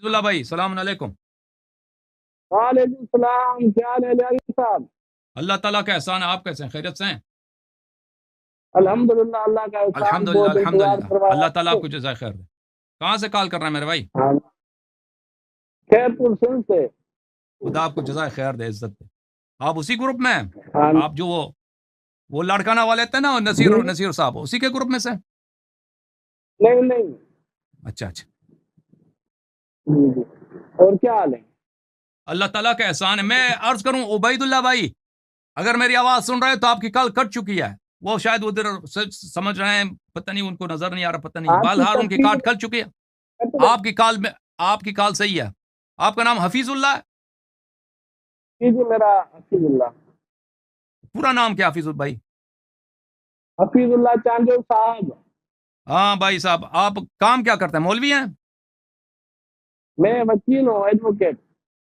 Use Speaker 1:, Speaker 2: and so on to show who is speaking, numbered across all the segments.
Speaker 1: اللہ بھائی السلام علیکم۔
Speaker 2: وعلیکم السلام، کیا حال ہے علی صاحب؟
Speaker 1: اللہ تعالیٰ کا احسان ہے، آپ کیسے ہیں؟ خیریت سے ہیں؟
Speaker 2: الحمدللہ، اللہ کا احسان،
Speaker 1: الحمدللہ
Speaker 2: بہت انتظار
Speaker 1: الحمدللہ،
Speaker 2: کروایا
Speaker 1: اللہ
Speaker 2: آپ
Speaker 1: تعالیٰ
Speaker 2: سے۔
Speaker 1: آپ کو جزائے خیر دے۔ کہاں سے کال کر رہے ہیں میرے بھائی؟
Speaker 2: ہاں، خیر پور سندھ سے۔
Speaker 1: خدا آپ کو جزائے خیر دے، عزت دے۔ آپ اسی گروپ میں ہیں؟
Speaker 2: ہاں
Speaker 1: آپ جو وہ لڑکانا والے تھے نا،
Speaker 2: جی،
Speaker 1: نصیر صاحب، اسی کے گروپ میں سے؟
Speaker 2: نہیں نہیں،
Speaker 1: اچھا اچھا،
Speaker 2: جی جی، اور کیا حال ہے؟
Speaker 1: اللہ تعالیٰ کا احسان ہے۔ میں عرض کروں عبید اللہ بھائی، اگر میری آواز سن رہے ہیں تو آپ کی کال کٹ چکی ہے، وہ شاید ادھر سمجھ رہے ہیں، پتہ نہیں ان کو نظر نہیں آ رہا، پتہ نہیں،
Speaker 2: آپ کی
Speaker 1: بہرحال ان کی
Speaker 2: تصویر
Speaker 1: کال کٹ چکی ہے۔
Speaker 2: کٹ گئی؟
Speaker 1: آپ کی کال میں، آپ کی کال صحیح ہے۔ آپ کا نام حفیظ اللہ ہے؟
Speaker 2: جی جی، میرا حفیظ اللہ،
Speaker 1: پورا نام کیا حفیظ بھائی؟
Speaker 2: حفیظ اللہ چاندو صاحب۔
Speaker 1: ہاں بھائی صاحب، آپ کام کیا کرتے ہیں؟ مولوی ہیں؟
Speaker 2: میں وکیل ہوں، ایڈوکیٹ۔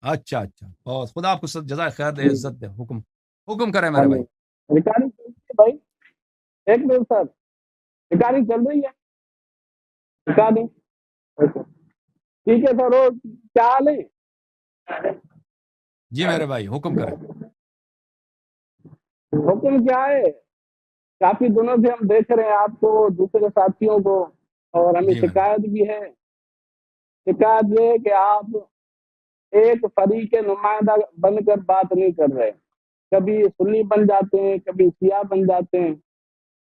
Speaker 1: اچھا اچھا، بہت خدا آپ کو جزائے خیر دے،
Speaker 2: جی،
Speaker 1: عزت دے۔ حکم کرے میرے بھائی۔
Speaker 2: آمین۔ ریکارڈنگ چل رہی ہے بھائی؟ ایک منٹ سر، ریکارڈنگ چل رہی ہے؟ ریکارڈنگ، اوکے، ٹھیک ہے سر۔ وہ کیا حال ہے؟
Speaker 1: جی میرے بھائی حکم کریں۔
Speaker 2: حکم کیا ہے؟ کافی دنوں سے ہم دیکھ رہے ہیں آپ کو، دوسرے ساتھیوں کو، اور ہمیں
Speaker 1: جی میرے بھائی،
Speaker 2: شکایت بھی ہے۔ شکایت یہ ہے کہ آپ ایک فریق کے نمائندہ بن کر بات نہیں کر رہے، کبھی سنی بن جاتے ہیں، کبھی شیعہ بن جاتے ہیں۔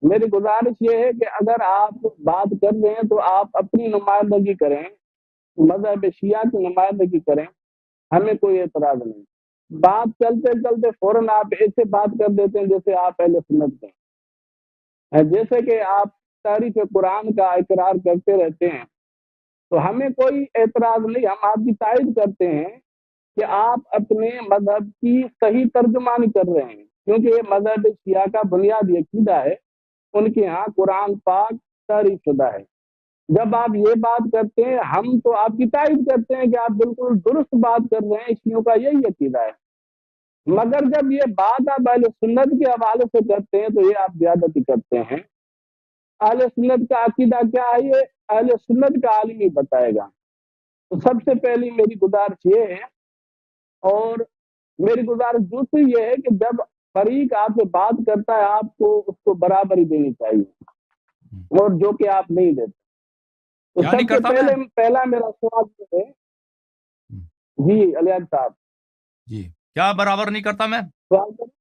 Speaker 2: میری گزارش یہ ہے کہ اگر آپ بات کر رہے ہیں تو آپ اپنی نمائندگی کریں، مذہب شیعہ کی نمائندگی کریں، ہمیں کوئی اعتراض نہیں۔ بات چلتے چلتے فوراً آپ ایسے بات کر دیتے ہیں جیسے آپ اہل سنت ہیں، جیسے کہ آپ تعریف قرآن کا اقرار کرتے رہتے ہیں، تو ہمیں کوئی اعتراض نہیں، ہم آپ کی تائید کرتے ہیں کہ آپ اپنے مذہب کی صحیح ترجمانی کر رہے ہیں، کیونکہ یہ مذہب شیعہ کا بنیادی عقیدہ ہے، ان کے ہاں قرآن پاک تعریف شدہ ہے۔ جب آپ یہ بات کرتے ہیں ہم تو آپ کی تائید کرتے ہیں کہ آپ بالکل درست بات کر رہے ہیں، شیعوں کا یہی عقیدہ ہے، مگر جب یہ بات آپ اہل سنت کے حوالے سے کرتے ہیں تو یہ آپ زیادتی کرتے ہیں۔ اہل سنت کا عقیدہ کیا ہے یہ اہل سنت کا عالم ہی بتائے گا۔ تو سب سے پہلی میری گزارش یہ ہے، اور میری گزارش دوسری یہ ہے کہ جب فریق آپ سے بات کرتا ہے آپ کو اس کو برابری دینی چاہیے، اور جو کہ آپ نہیں دیتے۔ تو
Speaker 1: کیا نہیں
Speaker 2: سب سے
Speaker 1: کرتا میں؟
Speaker 2: پہلا میرا سوال یہ ہے، جی علیان صاحب،
Speaker 1: جی، کیا برابر نہیں کرتا میں؟
Speaker 2: سوال کریں؟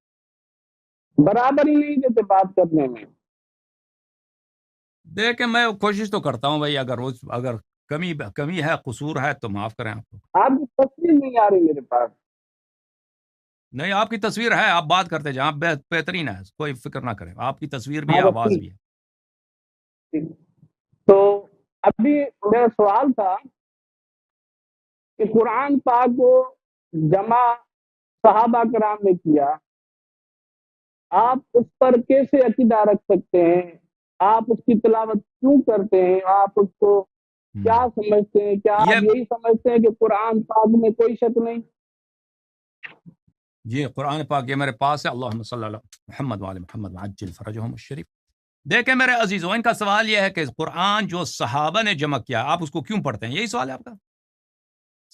Speaker 2: برابری نہیں دیتے بات کرنے میں۔
Speaker 1: دیکھیں میں کوشش تو کرتا ہوں بھائی، اگر کمی ہے، قصور ہے تو معاف کریں آپ کو۔
Speaker 2: آپ کی تصویر نہیں آ رہی میرے پاس۔
Speaker 1: نہیں، آپ کی تصویر ہے، آپ بات کرتے جائیں، آپ بہترین ہے، کوئی فکر نہ کریں، آپ کی تصویر بھی ہے،
Speaker 2: ہاں بس
Speaker 1: آواز
Speaker 2: ٹھیک
Speaker 1: بھی ہے۔
Speaker 2: ٹھیک۔ تو ابھی میرا سوال تھا کہ قرآن پاک کو جمع صحابہ کرام نے کیا، آپ اس پر کیسے عقیدہ رکھ سکتے ہیں؟ آپ اس کی تلاوت کیوں کرتے ہیں؟ آپ اس کو کیا سمجھتے ہیں؟ کیا آپ
Speaker 1: یہ
Speaker 2: یہی سمجھتے ہیں کہ قرآن پاک میں کوئی شک نہیں؟
Speaker 1: جی قرآن پاک یہ میرے پاس ہے، اللہم صلی اللہ محمد وعلی محمد عجل فرجہم الشریف۔ دیکھیں میرے عزیزوں، ان کا سوال یہ ہے کہ قرآن جو صحابہ نے جمع کیا آپ اس کو کیوں پڑھتے ہیں؟ یہی سوال ہے آپ کا؟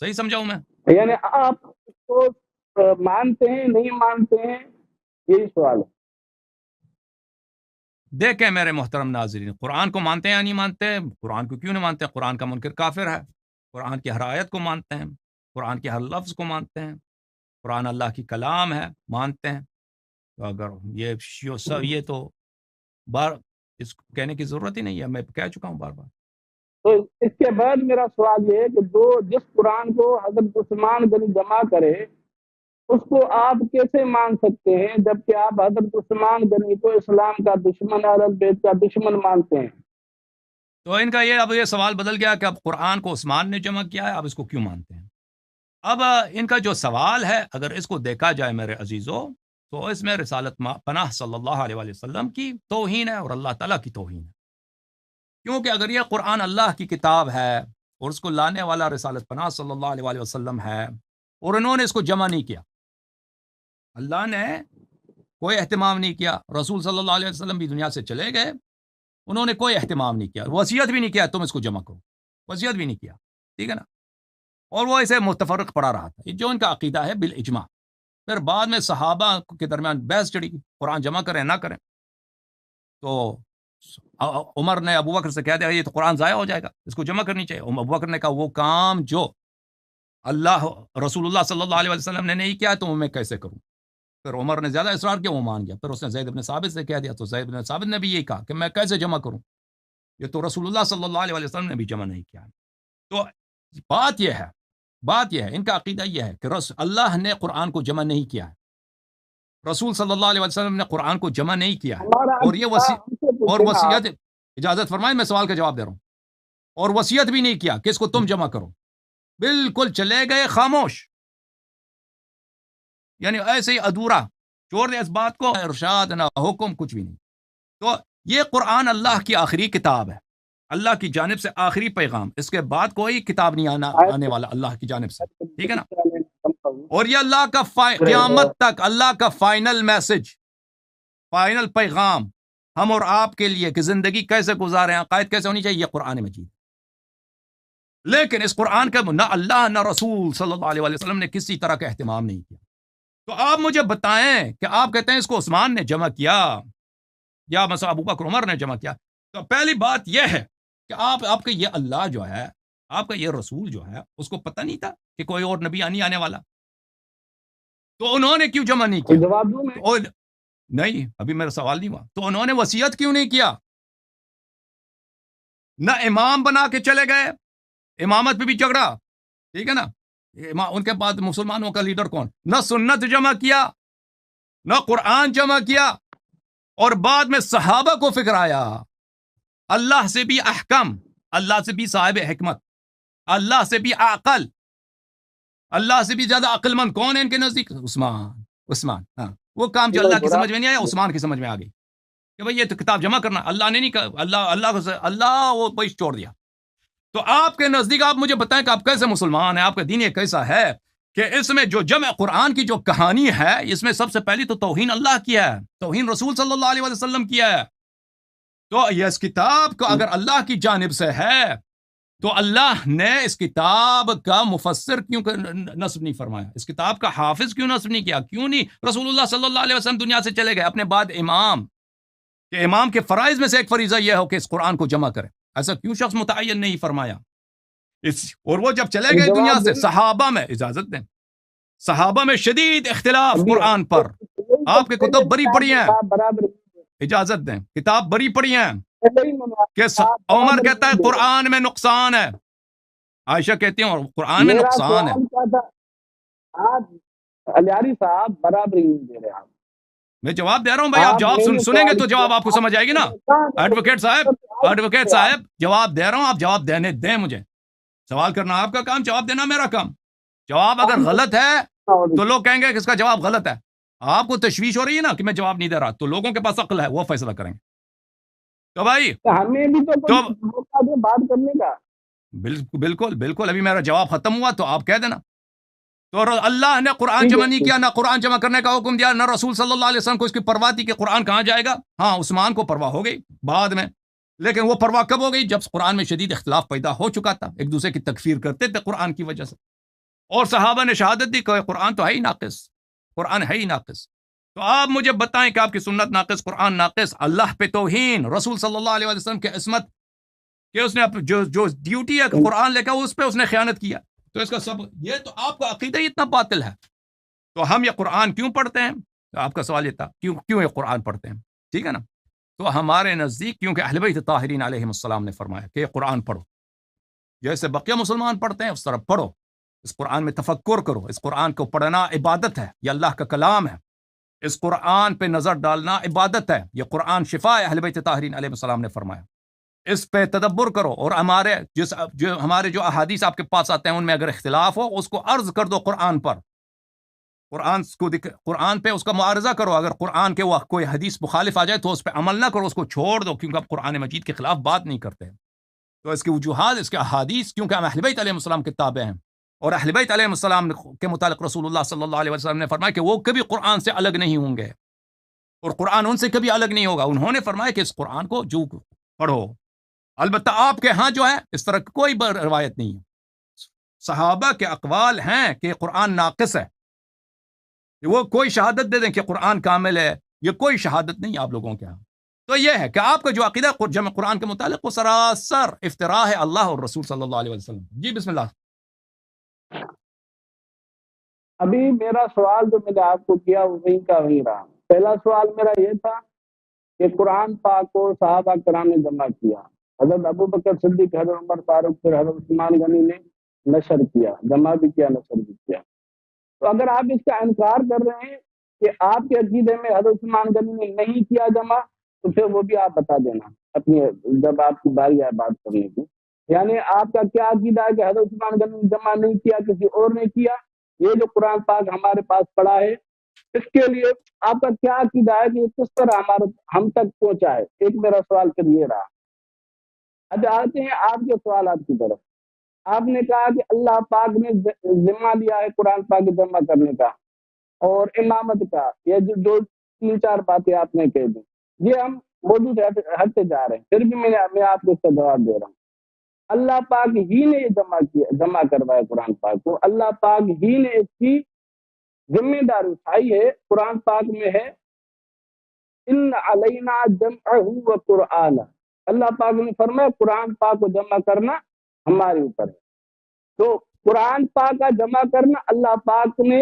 Speaker 1: صحیح سمجھاؤں میں؟
Speaker 2: یعنی آپ اس کو مانتے ہیں نہیں مانتے ہیں، یہی سوال ہے۔
Speaker 1: دیکھیں میرے محترم ناظرین، قرآن کو مانتے ہیں یا نہیں مانتے؟ قرآن کو کیوں نہیں مانتے؟ قرآن کا منکر کافر ہے۔ قرآن کی ہر آیت کو مانتے ہیں، قرآن کے ہر لفظ کو مانتے ہیں، قرآن اللہ کی کلام ہے، مانتے ہیں۔ تو اگر یہ تو اس کو کہنے کی ضرورت ہی نہیں ہے، میں کہہ چکا ہوں بار بار۔
Speaker 2: تو اس کے بعد میرا سوال یہ ہے کہ جس قرآن کو حضرت عثمان غنی جمع کرے اس کو آپ کیسے مان سکتے ہیں جبکہ آپ حضرت عثمان غنی کو اسلام کا دشمن، اہل بیت کا دشمن مانتے ہیں؟
Speaker 1: تو ان کا اب یہ سوال بدل گیا کہ اب قرآن کو عثمان نے جمع کیا ہے، اب اس کو کیوں مانتے ہیں؟ اب ان کا جو سوال ہے اگر اس کو دیکھا جائے میرے عزیزوں، تو اس میں رسالت پناہ صلی اللہ علیہ وسلم کی توہین ہے اور اللہ تعالیٰ کی توہین ہے۔ کیونکہ اگر یہ قرآن اللہ کی کتاب ہے اور اس کو لانے والا رسالت پناہ صلی اللہ علیہ وسلم ہے، اور انہوں نے اس کو جمع نہیں کیا، اللہ نے کوئی اہتمام نہیں کیا، رسول صلی اللہ علیہ وسلم بھی دنیا سے چلے گئے، انہوں نے کوئی اہتمام نہیں کیا، وصیت بھی نہیں کیا تم اس کو جمع کرو، وصیت بھی نہیں کیا، ٹھیک ہے نا؟ اور وہ اسے متفرق پڑھا رہا تھا، جو ان کا عقیدہ ہے بالاجماع۔ پھر بعد میں صحابہ کے درمیان بحث چڑھی، قرآن جمع کریں نہ کریں، تو عمر نے ابو بکر سے کہہ دیا یہ تو قرآن ضائع ہو جائے گا، اس کو جمع کرنی چاہیے۔ ابو بکر نے کہا وہ کام جو رسول اللہ صلی اللہ علیہ وسلم نے نہیں کیا تو میں کیسے کروں؟ پھر عمر نے زیادہ اصرار کیا، وہ مان گیا۔ پھر اس نے زید بن ثابت سے کہہ دیا، تو زید بن ثابت نے بھی یہی کہا کہ میں کیسے جمع کروں، یہ تو رسول اللہ صلی اللہ علیہ وسلم نے بھی جمع نہیں کیا۔ تو بات یہ ہے ان کا عقیدہ یہ ہے کہ اللہ نے قرآن کو جمع نہیں کیا ہے، رسول صلی اللہ علیہ وسلم نے قرآن کو جمع نہیں کیا ہے، اور یہ وصیت، اجازت فرمائیں میں سوال کا جواب دے رہا ہوں، اور وصیت بھی نہیں کیا کہ اس کو تم جمع کرو، بالکل چلے گئے خاموش، یعنی ایسے ہی ادھورا چھوڑ دیا اس بات کو، ارشاد نہ حکم کچھ بھی نہیں۔ تو یہ قرآن اللہ کی آخری کتاب ہے، اللہ کی جانب سے آخری پیغام، اس کے بعد کوئی کتاب نہیں آنے والا اللہ کی جانب سے، ٹھیک ہے نا؟ اور یہ اللہ کا قیامت تک اللہ کا فائنل میسج، فائنل پیغام ہم اور آپ کے لیے کہ زندگی کیسے گزاریں، عقائد کیسے ہونی چاہیے، یہ قرآن مجید۔ لیکن اس قرآن کا نہ اللہ نہ رسول صلی اللہ علیہ وسلم نے کسی طرح کا اہتمام نہیں کیا۔ تو آپ مجھے بتائیں کہ آپ کہتے ہیں اس کو عثمان نے جمع کیا یا مثلا ابو بکر عمر نے جمع کیا، تو پہلی بات یہ ہے کہ آپ کا یہ اللہ جو ہے، آپ کا یہ رسول جو ہے، اس کو پتہ نہیں تھا کہ کوئی اور نبی نہیں آنے والا، تو انہوں نے کیوں جمع نہیں کیا؟
Speaker 2: جواب دوں میں؟
Speaker 1: نہیں، ابھی میرا سوال نہیں ہوا۔ تو انہوں نے وصیت کیوں نہیں کیا؟ نہ امام بنا کے چلے گئے، امامت پہ بھی جھگڑا، ٹھیک ہے نا، ان کے بعد مسلمانوں کا لیڈر کون؟ نہ سنت جمع کیا، نہ قرآن جمع کیا، اور بعد میں صحابہ کو فکر آیا اللہ سے بھی احکم، اللہ سے بھی صاحب حکمت، اللہ سے بھی عقل، اللہ سے بھی زیادہ عقل مند کون ہے ان کے نزدیک؟ عثمان، ہاں، وہ کام جو اللہ کی سمجھ میں نہیں آیا عثمان کی سمجھ میں آ گئی کہ بھئی یہ تو کتاب جمع کرنا، اللہ نے نہیں کہا، اللہ وہ بھائی چھوڑ دیا۔ تو آپ کے نزدیک آپ مجھے بتائیں کہ آپ کیسے مسلمان ہیں، آپ کا دین یہ کیسا ہے کہ اس میں جو جمع قرآن کی جو کہانی ہے، اس میں سب سے پہلی تو توہین اللہ کیا ہے، توہین رسول صلی اللہ علیہ وسلم کیا ہے۔ تو یہ اس کتاب کو اگر اللہ کی جانب سے ہے تو اللہ نے اس کتاب کا مفسر کیوں نصب نہیں فرمایا، اس کتاب کا حافظ کیوں نصب نہیں کیا، کیوں نہیں رسول اللہ صلی اللہ علیہ وسلم دنیا سے چلے گئے اپنے بعد امام، کہ امام کے فرائض میں سے ایک فریضہ یہ ہو کہ اس قرآن کو جمع کرے، ایسا کیوں شخص متعین نہیں فرمایا؟ اور وہ جب چلے گئے دنیا سے، صحابہ میں، اجازت دیں، صحابہ میں شدید اختلاف قرآن پر، آپ کے کتب بری پڑی ہیں، اجازت دیں، کتاب بری پڑی ہیں، کہ عمر کہتا ہے قرآن میں نقصان ہے، عائشہ کہتی ہیں قرآن میں نقصان ہے۔
Speaker 2: علیاری صاحب برابری نہیں دے رہے آپ،
Speaker 1: میں جواب دے رہا ہوں بھائی، آپ جواب سنیں گے تو جواب آپ کو سمجھ آئے گی نا۔ ایڈوکیٹ صاحب جواب دے رہا ہوں، آپ جواب دینے دیں مجھے، سوال کرنا آپ کا کام، جواب دینا میرا کام۔ جواب اگر غلط ہے تو لوگ کہیں گے کہ اس کا جواب غلط ہے، آپ کو تشویش ہو رہی ہے نا کہ میں جواب نہیں دے رہا، تو لوگوں کے پاس عقل ہے، وہ فیصلہ کریں گے۔ تو بھائی
Speaker 2: ہمیں بھی تو موقع دے بات کرنے کا۔
Speaker 1: بالکل ابھی میرا جواب ختم ہوا تو آپ کہہ دینا۔ تو اللہ نے قرآن جمع نہیں کیا، نہ قرآن جمع کرنے کا حکم دیا، نہ رسول صلی اللہ علیہ وسلم کو اس کی پرواہ تھی کہ قرآن کہاں جائے گا۔ ہاں، عثمان کو پرواہ ہو گئی بعد میں، لیکن وہ پرواہ کب ہو گئی؟ جب قرآن میں شدید اختلاف پیدا ہو چکا تھا، ایک دوسرے کی تکفیر کرتے تھے قرآن کی وجہ سے، اور صحابہ نے شہادت دی کہ قرآن تو ہے ہی ناقص، قرآن ہے ہی ناقص۔ تو آپ مجھے بتائیں کہ آپ کی سنت ناقص، قرآن ناقص، اللہ پہ توہین، رسول صلی اللہ علیہ وسلم کی عصمت، کہ اس نے جو ڈیوٹی ہے کہ قرآن لے کر اس پہ اس نے خیانت کیا، تو اس کا سب یہ تو آپ کا عقیدہ ہی اتنا باطل ہے۔ تو ہم یہ قرآن کیوں پڑھتے ہیں؟ تو آپ کا سوال یہ تھا کیوں یہ قرآن پڑھتے ہیں، ٹھیک ہے نا؟ تو ہمارے نزدیک کیونکہ اہل بیت طاہرین علیہم السلام نے فرمایا کہ یہ قرآن پڑھو، جیسے بقیہ مسلمان پڑھتے ہیں اس طرح پڑھو، اس قرآن میں تفکر کرو، اس قرآن کو پڑھنا عبادت ہے، یہ اللہ کا کلام ہے، اس قرآن پہ نظر ڈالنا عبادت ہے، یہ قرآن شفا ہے، اہل بیت طاہرین علیہ السلام نے فرمایا، اس پہ تدبر کرو، اور ہمارے جو احادیث آپ کے پاس آتے ہیں ان میں اگر اختلاف ہو اس کو عرض کر دو قرآن پر، قرآن پہ اس کا معارضہ کرو، اگر قرآن کے وہ کوئی حدیث مخالف آ جائے تو اس پہ عمل نہ کرو، اس کو چھوڑ دو، کیونکہ آپ قرآن مجید کے خلاف بات نہیں کرتے۔ تو اس کی وجوہات، اس کے احادیث، کیونکہ ہم اہل بیت علیہ السلام کے تابع ہیں، اور اہل بیت علیہ السلام کے متعلق رسول اللہ صلی اللہ علیہ وسلم نے فرمایا کہ وہ کبھی قرآن سے الگ نہیں ہوں گے، اور قرآن ان سے کبھی الگ نہیں ہوگا۔ انہوں نے فرمایا کہ اس قرآن کو جو پڑھو، البتہ آپ کے ہاں جو ہے اس طرح کوئی روایت نہیں ہے، صحابہ کے اقوال ہیں کہ قرآن ناقص ہے، وہ کوئی شہادت دے دیں کہ قرآن کامل ہے، یہ کوئی شہادت نہیں آپ لوگوں کے ہاں۔ تو یہ ہے کہ آپ کا جو عقیدہ جمع قرآن کے متعلق وہ سراسر افتراء ہے اللہ اور رسول صلی اللہ علیہ وسلم۔ جی بسم اللہ۔
Speaker 2: ابھی میرا سوال جو میں نے آپ کو کیا وہ وہیں کا وہیں رہا۔ پہلا سوال میرا یہ تھا کہ قرآن پاک کو صحابہ کرام نے جمع کیا، حضرت ابو بکر صدیق، حضرت عمر فاروق، پھر حضرت عثمان غنی نے نشر کیا، جمع بھی کیا، نشر بھی کیا۔ تو اگر آپ اس کا انکار کر رہے ہیں کہ آپ کے عقیدے میں حضرت عثمان غنی نے نہیں کیا جمع، تو پھر وہ بھی آپ بتا دینا اپنی جب آپ کی باری آئے بات کرنے کی۔ یعنی آپ کا کیا عقیدہ ہے کہ حضرت عثمان غنی نے جمع نہیں کیا، کسی اور نے کیا؟ یہ جو قرآن پاک ہمارے پاس پڑا ہے اس کے لیے آپ کا کیا عقیدہ ہے کہ یہ کس طرح ہم تک پہنچا ہے؟ ایک میرا سوال پھر یہ رہا۔ اب آتے ہیں آپ کے سوالات کی طرف۔ آپ نے کہا کہ اللہ پاک نے ذمہ لیا ہے قرآن پاک جمع کرنے کا اور امامت کا، یہ جو تین چار باتیں آپ نے کہہ دی، یہ ہم موضوع سے ہٹتے جا رہے ہیں، پھر بھی میں آپ کو اس کا جواب دے رہا ہوں۔ اللہ پاک ہی نے یہ جمع کروایا قرآن پاک کو، اللہ پاک ہی نے اس کی ذمہ داری اٹھائی ہے۔ قرآن پاک میں ہے ان علینا جمعہ و قرآن، اللہ پاک نے فرمایا قرآن پاک کو جمع کرنا ہمارے اوپر ہے۔ تو قرآن پاک کا جمع کرنا اللہ پاک نے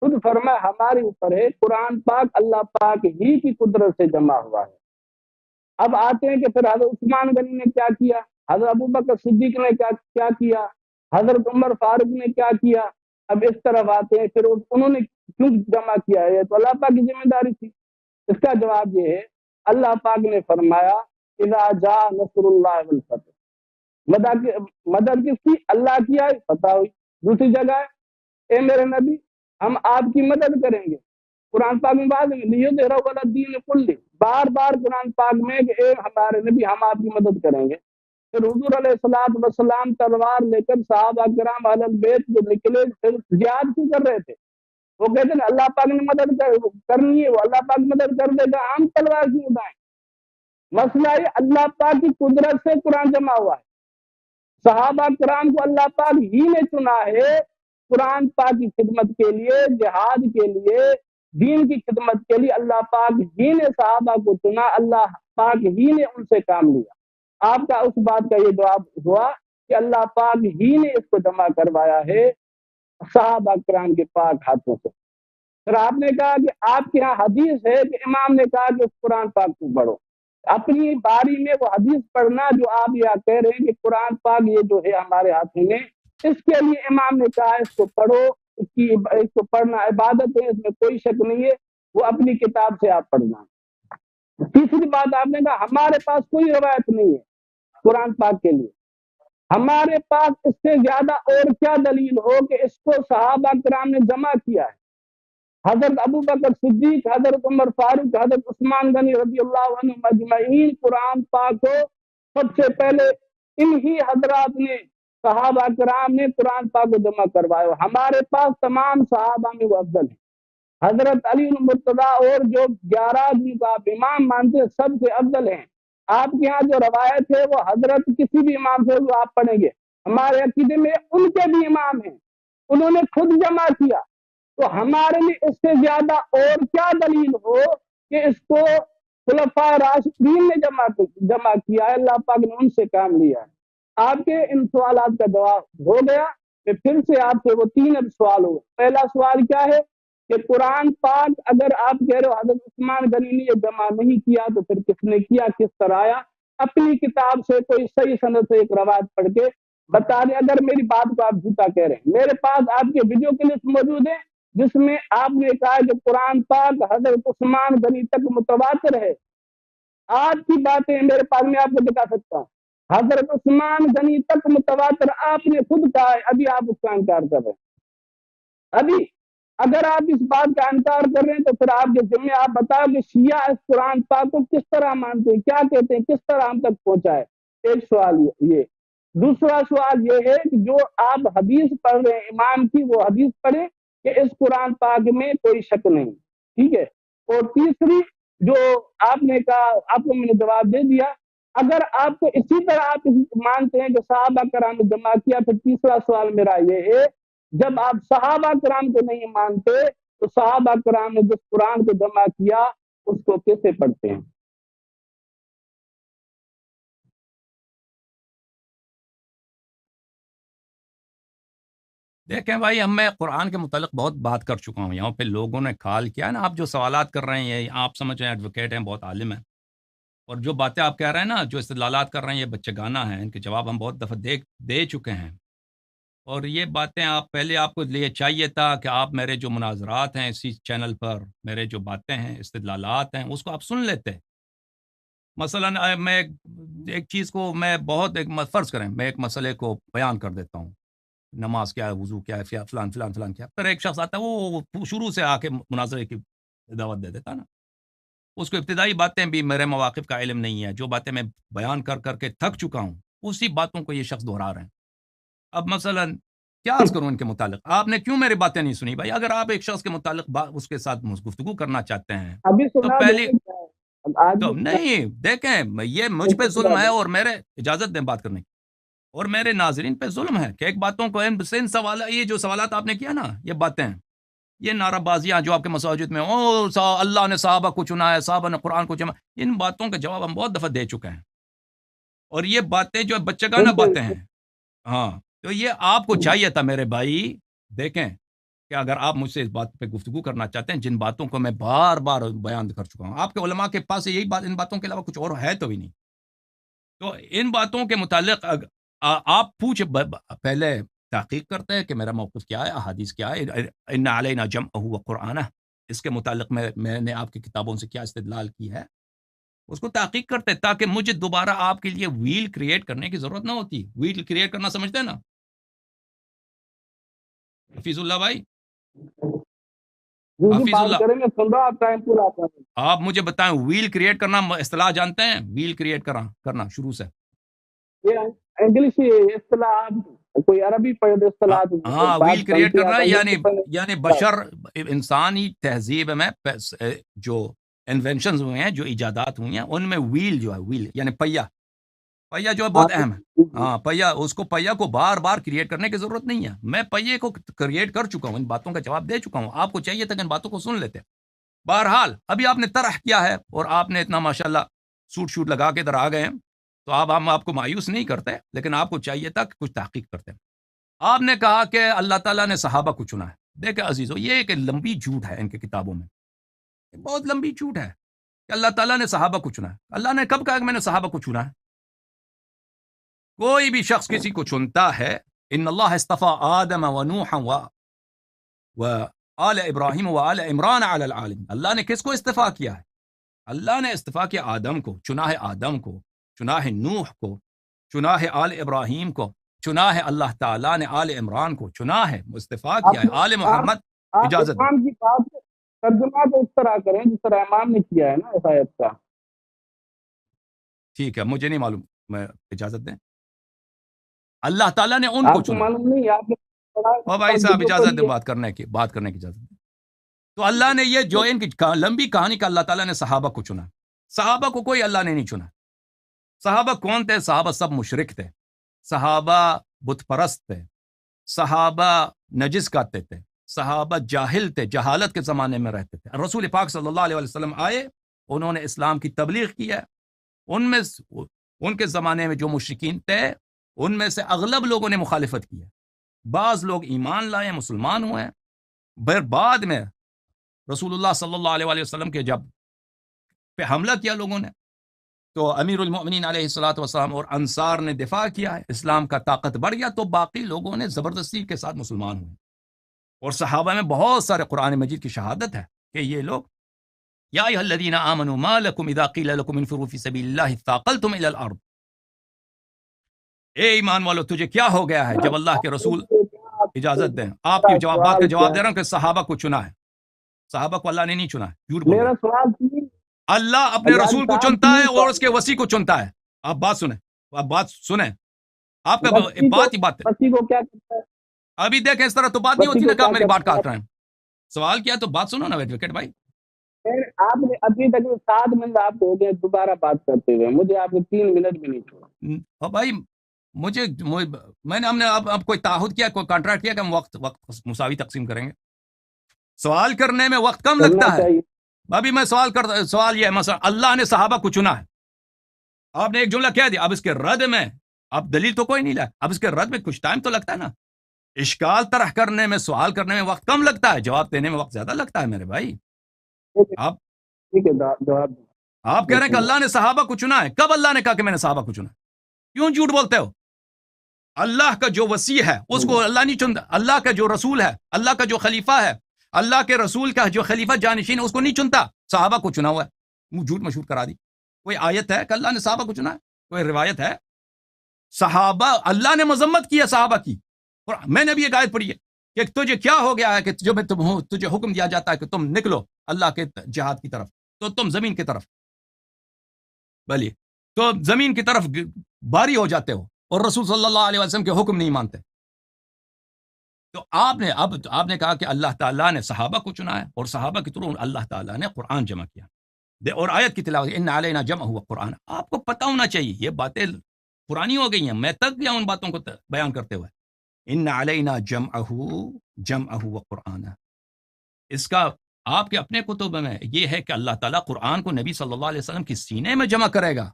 Speaker 2: خود فرمایا ہمارے اوپر ہے۔ قرآن پاک اللہ پاک ہی کی قدرت سے جمع ہوا ہے۔ اب آتے ہیں کہ پھر حضرت عثمان غنی نے کیا کیا، حضرت ابو بکر صدیق نے کیا کیا، حضرت عمر فاروق نے کیا کیا۔ اب اس طرف آتے ہیں پھر انہوں نے کیوں جمع کیا ہے؟ تو اللہ پاک کی ذمہ داری تھی۔ اس کا جواب یہ ہے اللہ پاک نے فرمایا اذا جاء نصر اللہ والفتح، مدد کس کی؟ اللہ کی آئی، فتح ہوئی۔ دوسری جگہ اے میرے نبی ہم آپ کی مدد کریں گے، قرآن پاک میں بعد میں لیظہرہ علی الدین کلہ، بار بار قرآن پاک میں کہ اے ہمارے نبی ہم آپ کی مدد کریں گے۔ پھر حضور علیہ الصلوۃ والسلام تلوار لے کر صحابہ کرام اہل البیت جو نکلے، پھر جہاد کیوں کر رہے تھے؟ وہ کہتے ہیں اللہ پاک نے مدد کرنی ہے، وہ اللہ پاک مدد کر دے گا، ہم تلوار کیوں اٹھائیں؟ مسئلہ یہ اللہ پاک کی قدرت سے قرآن جمع ہوا ہے۔ صحابہ کرام کو اللہ پاک ہی نے چنا ہے قرآن پاک کی خدمت کے لیے، جہاد کے لیے، دین کی خدمت کے لیے۔ اللہ پاک ہی نے صحابہ کو چنا، اللہ پاک ہی نے ان سے کام لیا۔ آپ کا اس بات کا یہ جواب ہوا کہ اللہ پاک ہی نے اس کو جمع کروایا ہے صحابہ کرام کے پاک ہاتھوں سے۔ پھر آپ نے کہا کہ آپ کے یہاں حدیث ہے کہ امام نے کہا کہ قرآن پاک کو پڑھو، اپنی باری میں وہ حدیث پڑھنا جو آپ یہاں کہہ رہے ہیں کہ قرآن پاک یہ جو ہے ہمارے ہاتھوں میں، اس کے لیے امام نے کہا اس کو پڑھو، اس کو پڑھنا عبادت ہے، اس میں کوئی شک نہیں ہے، وہ اپنی کتاب سے آپ پڑھنا۔ تیسری بات آپ نے کہا ہمارے پاس کوئی روایت نہیں ہے قرآن پاک کے لیے، ہمارے پاس اس سے زیادہ اور کیا دلیل ہو کہ اس کو صحابہ کرام نے جمع کیا ہے۔ حضرت ابو بکر صدیق، حضرت عمر فاروق، حضرت عثمان غنی رضی اللہ عنہ مجمعین قرآن پاک کو سب سے پہلے انہی حضرات نے، صحابہ کرام نے قرآن پاک کو جمع کروایا۔ ہمارے پاس تمام صحابہ میں وہ افضل ہیں۔ حضرت علی المرتضیٰ اور جو 11 جن کا آپ امام مانتے ہیں سب سے افضل ہیں۔ آپ کے ہاں جو روایت ہے وہ حضرت کسی بھی امام سے وہ آپ پڑھیں گے، ہمارے عقیدے میں ان کے بھی امام ہیں، انہوں نے خود جمع کیا۔ تو ہمارے لیے اس سے زیادہ اور کیا دلیل ہو کہ اس کو خلفائے راشدین نے جمع کیا ہے، اللہ پاک نے ان سے کام لیا ہے۔ آپ کے ان سوالات کا جواب ہو گیا۔ میں پھر سے آپ سے وہ 3 سوال ہو۔ پہلا سوال کیا ہے کہ قرآن پاک اگر آپ کہہ رہے ہو حضرت عثمان غنی نے یہ جمع نہیں کیا تو پھر کس نے کیا، کس طرح آیا؟ اپنی کتاب سے کوئی صحیح سند سے ایک روایت پڑھ کے بتا دیں اگر میری بات کو آپ جھوٹا کہہ رہے ہیں۔ میرے پاس آپ کے ویڈیو کلپس موجود ہیں جس میں آپ نے کہا کہ قرآن پاک حضرت عثمان غنی تک متواتر ہے۔ آج کی باتیں میرے پاس میں آپ کو دکھا سکتا ہوں، حضرت عثمان غنی تک متواتر آپ نے خود کہا ہے، ابھی آپ اس کا انکار کر رہے ہیں۔ ابھی اگر آپ اس بات کا انکار کر رہے ہیں تو پھر آپ کے ذمہ آپ بتاؤ کہ شیعہ اس قرآن پاک کو کس طرح مانتے ہیں، کیا کہتے ہیں، کس طرح ہم تک پہنچا ہے۔ ایک سوال یہ۔ دوسرا سوال یہ ہے کہ جو آپ حدیث پڑھ رہے ہیں امام کی، وہ حدیث پڑھیں کہ اس قرآن پاک میں کوئی شک نہیں، ٹھیک ہے۔ اور تیسری جو آپ نے کہا، آپ کو میں نے جواب دے دیا اگر آپ کو اسی طرح آپ مانتے ہیں کہ صحابہ کرام نے جمع کیا، پھر تیسرا سوال میرا یہ ہے، جب آپ صحابہ کرام کو نہیں مانتے تو صحابہ کرام نے جس قرآن کو جمع کیا اس کو کیسے پڑھتے ہیں؟
Speaker 1: دیکھیں بھائی، میں قرآن کے متعلق بہت بات کر چکا ہوں، یہاں پہ لوگوں نے کال کیا ہے نا، آپ جو سوالات کر رہے ہیں آپ سمجھ رہے ہیں ایڈوکیٹ ہیں، بہت عالم ہیں، اور جو باتیں آپ کہہ رہے ہیں نا، جو استدلالات کر رہے ہیں، یہ بچے گانا ہیں، ان کے جواب ہم بہت دفعہ دے چکے ہیں، اور یہ باتیں آپ کو لیے چاہیے تھا کہ آپ میرے جو مناظرات ہیں اسی چینل پر، میرے جو باتیں ہیں استدلالات ہیں، اس کو آپ سن لیتے۔ مثلا میں ایک چیز کو میں بہت فرض کریں میں ایک مسئلے کو بیان کر دیتا ہوں، نماز کیا ہے، وضو کیا ہے، فلان فلان فلان کیا، پھر ایک شخص آتا ہے وہ شروع سے آ کے مناظرے کی دعوت دے دیتا نا، اس کو ابتدائی باتیں بھی میرے مواقف کا علم نہیں ہے، جو باتیں میں بیان کر کے تھک چکا ہوں، اسی باتوں کو یہ شخص دہرا رہے ہیں۔ اب مثلا کیا عرض کروں ان کے متعلق، آپ نے کیوں میری باتیں نہیں سنی بھائی؟ اگر آپ ایک شخص کے متعلق اس کے ساتھ گفتگو کرنا چاہتے ہیں
Speaker 2: ابھی
Speaker 1: تو
Speaker 2: سنا
Speaker 1: پہلی
Speaker 2: دیں گے، آج
Speaker 1: تو
Speaker 2: بھی سنا
Speaker 1: نہیں، دیکھیں یہ مجھ پہ ظلم ہے، اور میرے اجازت دیں بات کرنے کی، اور میرے ناظرین پہ ظلم ہے کہ ایک باتوں کو ان سوال، یہ جو سوالات آپ نے کیا نا، یہ باتیں، یہ نعرہ بازیاں جو آپ کے مساجد میں اللہ نے صحابہ کو چنا ہے، صحابہ نے قرآن کو جمع، ان باتوں کا جواب ہم بہت دفعہ دے چکے ہیں، اور یہ باتیں جو بچگانہ
Speaker 2: بالکل
Speaker 1: باتیں ہیں۔ ہاں، تو یہ آپ کو چاہیے تھا میرے بھائی، دیکھیں کہ اگر آپ مجھ سے اس بات پہ گفتگو کرنا چاہتے ہیں، جن باتوں کو میں بار بار بیان کر چکا ہوں، آپ کے علماء کے پاس یہی بات، ان باتوں کے علاوہ کچھ اور ہے تو بھی نہیں، تو ان باتوں کے متعلق آپ پہلے تحقیق کرتے ہیں کہ میرا موقف کیا ہے، احادیث کیا ہے، ان علینا جمعہ و قرآنہ، اس کے متعلق میں نے آپ کی کتابوں سے کیا استدلال کی ہے، اس کو تحقیق کرتے تاکہ مجھے دوبارہ آپ کے لیے ویل کریٹ کرنے کی ضرورت نہ ہوتی۔ ویل کریٹ کرنا سمجھتے ہیں نا حفیظ اللہ بھائی؟
Speaker 2: جی
Speaker 1: حفیظ
Speaker 2: بات
Speaker 1: اللہ،
Speaker 2: کریں گے، سن رہا آپ ٹائم پورا کریں۔
Speaker 1: آپ مجھے بتائیں ویل کریٹ کرنا اصطلاح جانتے ہیں؟ ویل کریٹ کرنا شروع سے،
Speaker 2: یہ انگلش اصطلاحات، کوئی عربی پڑھے اصطلاحات
Speaker 1: ہاں، ویل
Speaker 2: بات
Speaker 1: کریٹ
Speaker 2: بنتی ہے،
Speaker 1: کرنا
Speaker 2: آپ
Speaker 1: یعنی
Speaker 2: انگلش پڑھیں۔
Speaker 1: بشر انسانی تہذیب میں جو انوینشنز ہوئے ہیں، جو ایجادات ہوئی ہیں، ان میں ویل جو ہے، ویل یعنی پہیا جو ہے
Speaker 2: ہاں
Speaker 1: بہت اہم ہے۔
Speaker 2: جی جی،
Speaker 1: ہاں، پہیا کو بار بار کریٹ کرنے کی ضرورت نہیں ہے، میں پہیے کو کریٹ کر چکا ہوں، ان باتوں کا جواب دے چکا ہوں، آپ کو چاہیے تھا کہ ان باتوں کو سن لیتے۔ بہرحال ابھی آپ نے طرح کیا ہے، اور آپ نے اتنا ماشاءاللہ سوٹ لگا کے ادھر آ گئے ہیں، تو اب ہم آپ کو مایوس نہیں کرتے، لیکن آپ کو چاہیے تھا کہ کچھ تحقیق کرتے۔ آپ نے کہا کہ اللہ تعالیٰ نے صحابہ کو چنا ہے، دیکھیں عزیزو، یہ ایک لمبی جھوٹ ہے ان کی کتابوں میں، بہت لمبی جھوٹ ہے کہ اللہ تعالیٰ نے صحابہ کو چنا ہے۔ اللہ نے کب کہا کہ میں نے صحابہ کو چنا ہے؟ کوئی بھی شخص کسی کو چنتا ہے، ان اللہ اصطفى آدم و نوحا و آل ابراہیم و آل عمران علی العالم، اللہ نے کس کو استفا کیا ہے؟ اللہ نے استفا کیا آدم کو، چنا ہے آدم کو، چنا ہے نوح کو، چنا ہے آل ابراہیم کو، چنا ہے اللہ تعالیٰ نے آل عمران کو چنا ہے، استفا کیا
Speaker 2: آپ
Speaker 1: ہے آل محمد۔
Speaker 2: آپ
Speaker 1: اجازت دیں،
Speaker 2: امام کی بات ترجمہ تو اس طرح کریں جس طرح امام نے کیا ہے نا اس آیت کا۔
Speaker 1: ٹھیک ہے، مجھے نہیں معلوم، میں اجازت دیں، اللہ تعالیٰ نے ان کو
Speaker 2: آپ کو
Speaker 1: چنا۔
Speaker 2: معلوم نہیں، آپ نے پڑھا
Speaker 1: او بھائی
Speaker 2: پر
Speaker 1: صاحب
Speaker 2: ویڈیو
Speaker 1: اجازت
Speaker 2: پڑھی
Speaker 1: دیں،
Speaker 2: ہے۔
Speaker 1: بات کرنے کی اجازت دیں۔ تو اللہ نے یہ جو ان کی لمبی کہانی کا، اللہ تعالیٰ نے صحابہ کو چنا، صحابہ کو کوئی اللہ نے نہیں چنا۔ صحابہ کون تھے؟ صحابہ سب مشرک تھے، صحابہ بت پرست تھے، صحابہ نجس کہتے تھے، صحابہ جاہل تھے، جہالت کے زمانے میں رہتے تھے۔ رسول پاک صلی اللہ علیہ وسلم آئے، انہوں نے اسلام کی تبلیغ کی ہے، ان کے زمانے میں جو مشرکین تھے، ان میں سے اغلب لوگوں نے مخالفت کی ہے، بعض لوگ ایمان لائے، مسلمان ہوئے، بعد میں رسول اللہ صلی اللہ علیہ وسلم کے جب پہ حملہ کیا لوگوں نے، تو امیر المؤمنین علیہ الصلوۃ والسلام اور انصار نے دفاع کیا ہے، اسلام کا طاقت بڑھ گیا، تو باقی لوگوں نے زبردستی کے ساتھ مسلمان ہوئے، اور صحابہ میں بہت سارے قرآن مجید کی شہادت ہے کہ یہ لوگ، یا ایھا الذین آمنوا ما لکم اذا قیل لکم انفروا فی سبیل اللہ اثاقلتم الی الارض، اے ایمان والو تجھے کیا ہو گیا ہے جب اللہ کے رسول، اجازت دیں آپ کی بات کا
Speaker 2: سوال کیا
Speaker 1: جواب دے رہا ہوں کہ صحابہ کو چنا ہے، صحابہ کو اللہ نے نہیں چنا ہے، جھوٹ بول رہے
Speaker 2: میرا
Speaker 1: ہیں۔
Speaker 2: سوال تھی
Speaker 1: اللہ اپنے
Speaker 2: حجاج
Speaker 1: رسول کو
Speaker 2: صاحب
Speaker 1: چنتا ہے اور
Speaker 2: کی
Speaker 1: اس کے وسیع کو چنتا ہے۔ آپ بات سنیں، آپ کا بات ہی بات ہے،
Speaker 2: وسیع کو کیا کرتا ہے؟
Speaker 1: ابھی دیکھیں اس طرح تو بات نہیں
Speaker 2: وسیع
Speaker 1: ہوتی نا
Speaker 2: کو
Speaker 1: کہ آپ
Speaker 2: کیا
Speaker 1: میری بات
Speaker 2: کرتا
Speaker 1: کاٹ رہے ہیں، سوال کیا تو بات سنو نا ایڈوکیٹ بھائی۔
Speaker 2: ہے؟ آپ نے ابھی تک 7 منٹ آپ کو ہو گئے دوبارہ بات کرتے ہوئے، مجھے آپ نے 3 منٹ بھی نہیں چھوڑا.
Speaker 1: اور بھائی میں نے ہم نے اب کوئی تعہد کیا، کوئی کانٹریکٹ کیا کہ ہم وقت مساوی تقسیم کریں گے؟ سوال کرنے میں وقت کم
Speaker 2: کرنا
Speaker 1: لگتا ہے.
Speaker 2: چاہیے.
Speaker 1: ابھی میں سوال یہ ہے، مثلا اللہ نے صحابہ کو چنا ہے، آپ نے ایک جملہ کہہ دیا، اب اس کے رد میں اب دلیل تو کوئی نہیں لایا، اب اس کے رد میں کچھ ٹائم تو لگتا ہے نا. اشکال طرح کرنے میں، سوال کرنے میں وقت کم لگتا ہے، جواب دینے میں وقت زیادہ لگتا ہے میرے بھائی. آپ
Speaker 2: ٹھیک ہے، جواب دیں.
Speaker 1: آپ کہہ رہے ہیں کہ اللہ نے صحابہ کو چنا ہے. کب اللہ نے کہا کہ میں نے صحابہ کو چنا؟ کیوں جھوٹ بولتے ہو؟ اللہ کا جو وسیع ہے اس کو اللہ نہیں چنتا. اللہ کا جو رسول ہے، اللہ کا جو خلیفہ ہے، اللہ کے رسول کا جو خلیفہ جانشین ہے، اس کو نہیں چنتا. صحابہ کو چنا ہوا ہے. جھوٹ مشہور کرا دی. کوئی آیت ہے کہ اللہ نے صحابہ کو چنا ہے؟ کوئی روایت ہے؟ صحابہ اللہ نے مذمت کی ہے صحابہ کی. اور میں نے بھی ایک آیت پڑھی ہے کہ تجھے کیا ہو گیا ہے کہ جب تجھے حکم دیا جاتا ہے کہ تم نکلو اللہ کے جہاد کی طرف، تو تم زمین کی طرف بلی تو زمین کی طرف باری ہو جاتے ہو اور رسول صلی اللہ علیہ وسلم کے حکم نہیں مانتے. تو آپ نے کہا کہ اللہ تعالیٰ نے صحابہ کو چنا ہے، اور صحابہ کے تھرو اللہ تعالیٰ نے قرآن جمع کیا اور آیت کی تلاوت ان علینا جمع ہوا قرآن. آپ کو پتہ ہونا چاہیے، یہ باتیں پرانی ہو گئی ہیں، میں تک گیا ان باتوں کو بیان کرتے ہوئے. ان علینا جمع ہوا قرآن، اس کا آپ کے اپنے کتب میں یہ ہے کہ اللہ تعالیٰ قرآن کو نبی صلی اللہ علیہ وسلم کی سینے میں جمع کرے گا.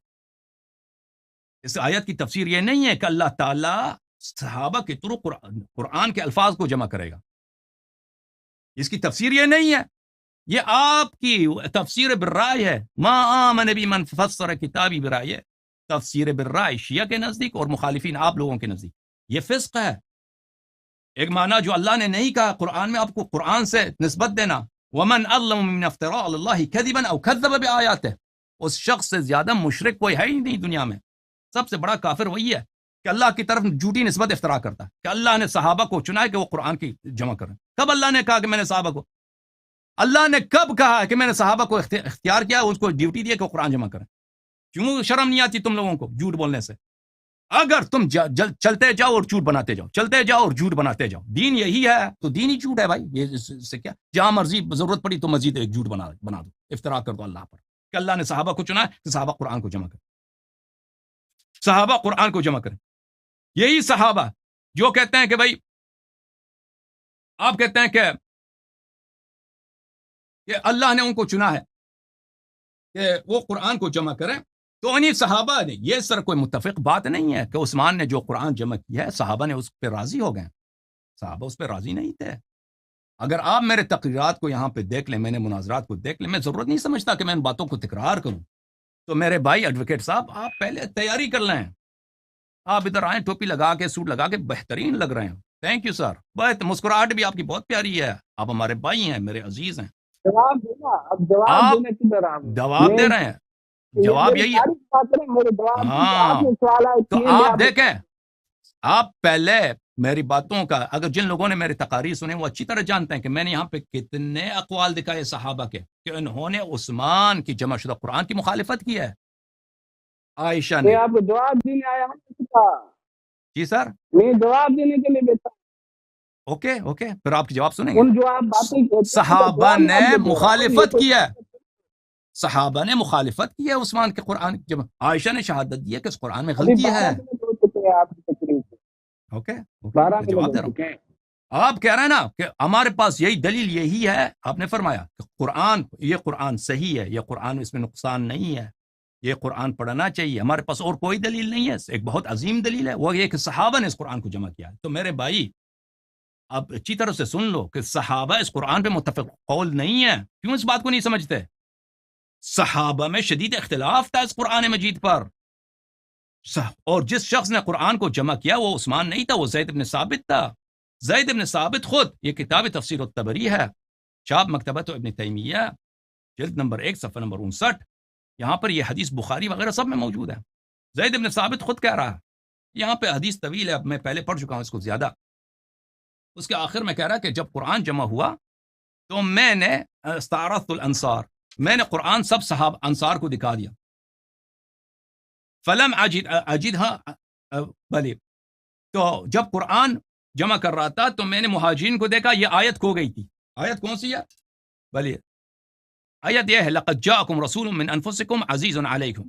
Speaker 1: اس آیت کی تفسیر یہ نہیں ہے کہ اللہ تعالیٰ صحابہ کے تھرو قرآن کے الفاظ کو جمع کرے گا. اس کی تفسیر یہ نہیں ہے. یہ آپ کی تفسیر بالرائے ہے. ما آمن بی من فسر کتابی برائے، تفسیر بالرائے شیعہ کے نزدیک اور مخالفین آپ لوگوں کے نزدیک یہ فسق ہے. ایک معنی جو اللہ نے نہیں کہا قرآن میں، آپ کو قرآن سے نسبت دینا. ومن اظلم من افتراء علی اللہ کذبا او کذب بآیاتہ، اس شخص سے زیادہ مشرک کوئی ہے ہی نہیں دنیا میں. سب سے بڑا کافر وہی ہے کہ اللہ کی طرف جھوٹی نسبت افترا کرتا ہے کہ اللہ نے صحابہ کو چنا ہے کہ وہ قرآن کی جمع کریں. کب اللہ نے کہا کہ میں نے صحابہ کو، اللہ نے کب کہا کہ میں نے صحابہ کو اختیار کیا، اس کو ڈیوٹی دیا کہ وہ قرآن جمع کریں؟ کیوں شرم نہیں آتی تم لوگوں کو جھوٹ بولنے سے؟ اگر تم چلتے جاؤ اور جھوٹ بناتے جاؤ، چلتے جاؤ اور جھوٹ بناتے جاؤ، دین یہی ہے تو دین ہی جھوٹ ہے بھائی. یہ اس سے کیا، جہاں مرضی ضرورت پڑی تو مزید ایک جھوٹ بنا دو، افترا کر دو اللہ پر کہ اللہ نے صحابہ کو چنا ہے کہ صحابہ قرآن کو جمع کریں، صحابہ قرآن کو جمع کریں. یہی صحابہ جو کہتے ہیں کہ بھائی، آپ کہتے ہیں کہ اللہ نے ان کو چنا ہے کہ وہ قرآن کو جمع کریں، تو انہی صحابہ نے، یہ سر کوئی متفق بات نہیں ہے کہ عثمان نے جو قرآن جمع کیا ہے صحابہ نے اس پہ راضی ہو گئے. صحابہ اس پہ راضی نہیں تھے. اگر آپ میرے تقریرات کو یہاں پہ دیکھ لیں، میں نے مناظرات کو دیکھ لیں، میں ضرورت نہیں سمجھتا کہ میں ان باتوں کو تکرار کروں. تو میرے بھائی ایڈوکیٹ صاحب، آپ پہلے تیاری کر لیں. آپ ادھر آئیں ٹوپی لگا کے، سوٹ لگا کے، بہترین لگ رہے ہیں. Thank you sir. بہت مسکراہٹ بھی آپ کی بہت پیاری ہے. آپ ہمارے بھائی ہیں، میرے عزیز ہیں.
Speaker 2: جواب دینا، اب جواب
Speaker 1: آپ
Speaker 2: دینے کدھر آپ
Speaker 1: جواب دے رہے ہیں، جواب یہی ہے. ہاں تو آپ دیکھیں، آپ پہلے میری باتوں کا، اگر جن لوگوں نے میری تقاریر سنے وہ اچھی طرح جانتے ہیں کہ میں نے یہاں پہ کتنے اقوال دکھائے صحابہ کے کہ انہوں نے عثمان کی جمع شدہ قرآن کی مخالفت کی ہے. عائشہ نے.
Speaker 2: آپ کو جواب دینے آیا ہوں.
Speaker 1: جی سر.
Speaker 2: میں جواب دینے کے لیے بیٹھا.
Speaker 1: اوکے پھر آپ کی جواب سنیں گے.
Speaker 2: ان جو آپ باتیں
Speaker 1: صحابہ نے مخالفت کی ہے، صحابہ نے مخالفت کی ہے عثمان کے قرآن کی جمع. عائشہ نے شہادت دی ہے کہ اس قرآن میں غلطی ہے. اوکے جواب دے رہا ہوں. آپ کہہ رہے ہیں نا کہ ہمارے پاس یہی دلیل یہی ہے. آپ نے فرمایا کہ یہ قرآن صحیح ہے، یہ قرآن اس میں نقصان نہیں ہے، یہ قرآن پڑھنا چاہیے. ہمارے پاس اور کوئی دلیل نہیں ہے. ایک بہت عظیم دلیل ہے، وہ یہ کہ صحابہ نے اس قرآن کو جمع کیا. تو میرے بھائی آپ اچھی طرح سے سن لو کہ صحابہ اس قرآن پہ متفق قول نہیں ہے. کیوں اس بات کو نہیں سمجھتے؟ صحابہ میں شدید اختلاف تھا اس قرآن مجید پر، اور جس شخص نے قرآن کو جمع کیا وہ عثمان نہیں تھا، وہ زید بن ثابت تھا. زید بن ثابت خود، یہ کتاب تفسیر الطبری ہے، چاپ مکتبۃ ابن تیمیہ، جلد نمبر 1 صفحہ نمبر 59. یہاں پر یہ حدیث بخاری وغیرہ سب میں موجود ہے. زید بن ثابت خود کہہ رہا ہے، یہاں پہ حدیث طویل ہے، اب میں پہلے پڑھ چکا ہوں اس کو زیادہ. اس کے آخر میں کہہ رہا کہ جب قرآن جمع ہوا تو میں نے استعرضت الانصار، میں نے قرآن سب صحابہ انصار کو دکھا دیا. فلم اجدها بلی، تو جب قرآن جمع کر رہا تھا تو میں نے مہاجرین کو دیکھا، یہ آیت کھو گئی تھی. آیت کون سی ہے؟ بلی آیت یہ ہے لقد جاءکم رسول من انفسکم عزیز علیکم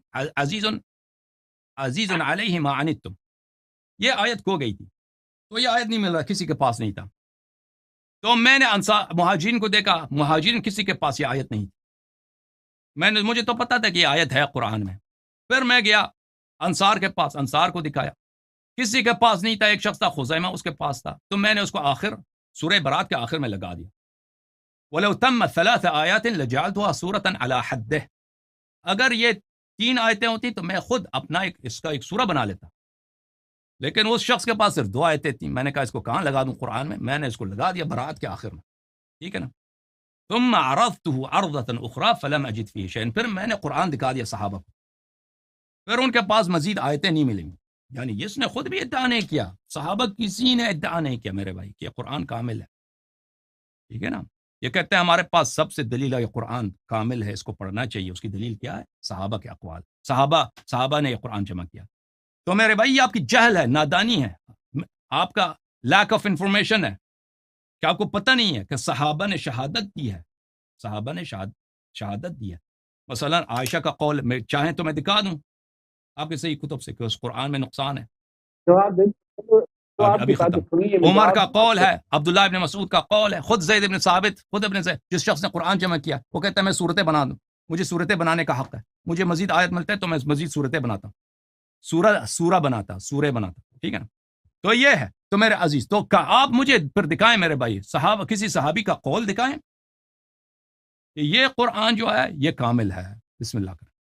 Speaker 1: عزیز علیہ ما عنتم، یہ آیت کھو گئی تھی، تو یہ آیت نہیں مل رہا، کسی کے پاس نہیں تھا، تو میں نے مہاجرین کو دیکھا، مہاجرین کسی کے پاس یہ آیت نہیں تھی، مجھے تو پتا تھا کہ یہ آیت ہے قرآن میں، پھر میں گیا انصار کے پاس، انصار کو دکھایا، کسی کے پاس نہیں تھا، ایک شخص تھا خزیمہ، اس کے پاس تھا، تو میں نے اس کو آخر سورہ برات کے آخر میں لگا دیا، وَلَوْ تَمَّتْ 3 آیات لَجَعَلْتُهَا سُورَةً عَلَى حَدِّهِ، اگر یہ 3 آیتیں ہوتی تو میں خود اپنا اس کا ایک سورہ بنا لیتا، لیکن اس شخص کے پاس صرف 2 آیتیں تھیں، میں نے کہا اس کو کہاں لگا دوں قرآن میں نے اس کو لگا دیا برات کے آخر میں، ٹھیک ہے نا؟ ثم عرضته عرضة اخرى فلم اجد فيه شيئا، پھر میں نے قرآن دکھا دیا صحابہ کو، پھر ان کے پاس مزید آیتیں نہیں ملیں گی، یعنی اس نے خود بھی ادعا نہیں کیا، صحابہ کسی نے ادعا نہیں کیا میرے بھائی کہ یہ قرآن کامل ہے، ٹھیک ہے نا؟ یہ کہتے ہیں ہمارے پاس سب سے دلیل ہے، یہ قرآن کامل ہے، اس کو پڑھنا چاہیے، اس کی دلیل کیا ہے؟ صحابہ کے اقوال، صحابہ نے یہ قرآن جمع کیا، تو میرے بھائی یہ آپ کی جہل ہے، نادانی ہے، آپ کا لیک آف انفارمیشن ہے کہ آپ کو پتہ نہیں ہے کہ صحابہ نے شہادت دی ہے، صحابہ نے شہادت دی ہے، مثلا عائشہ کا قول میں چاہیں تو میں دکھا دوں آپ کے صحیح کتب سے کہ اس قرآن میں نقصان ہے،
Speaker 2: جواب دیں تو آپ
Speaker 1: ابھی
Speaker 2: کی باتیں
Speaker 1: ختم،
Speaker 2: سنیے،
Speaker 1: عمر کا قول ہے، عبداللہ ابن مسعود کا قول ہے، خود زید ابن ثابت، خود ابن زید، جس شخص نے قرآن جمع کیا وہ کہتا ہے میں صورتیں بنا دوں، مجھے صورتیں بنانے کا حق ہے، مجھے مزید آیت ملتا ہے تو میں مزید صورتیں بناتا ہوں، سورہ بناتا، ٹھیک ہے نا؟ تو یہ ہے، تو میرے عزیز، تو آپ مجھے پھر دکھائیں میرے بھائی، کسی صحابی کا قول دکھائیں کہ یہ قرآن جو ہے یہ کامل ہے، بسم اللہ کریں۔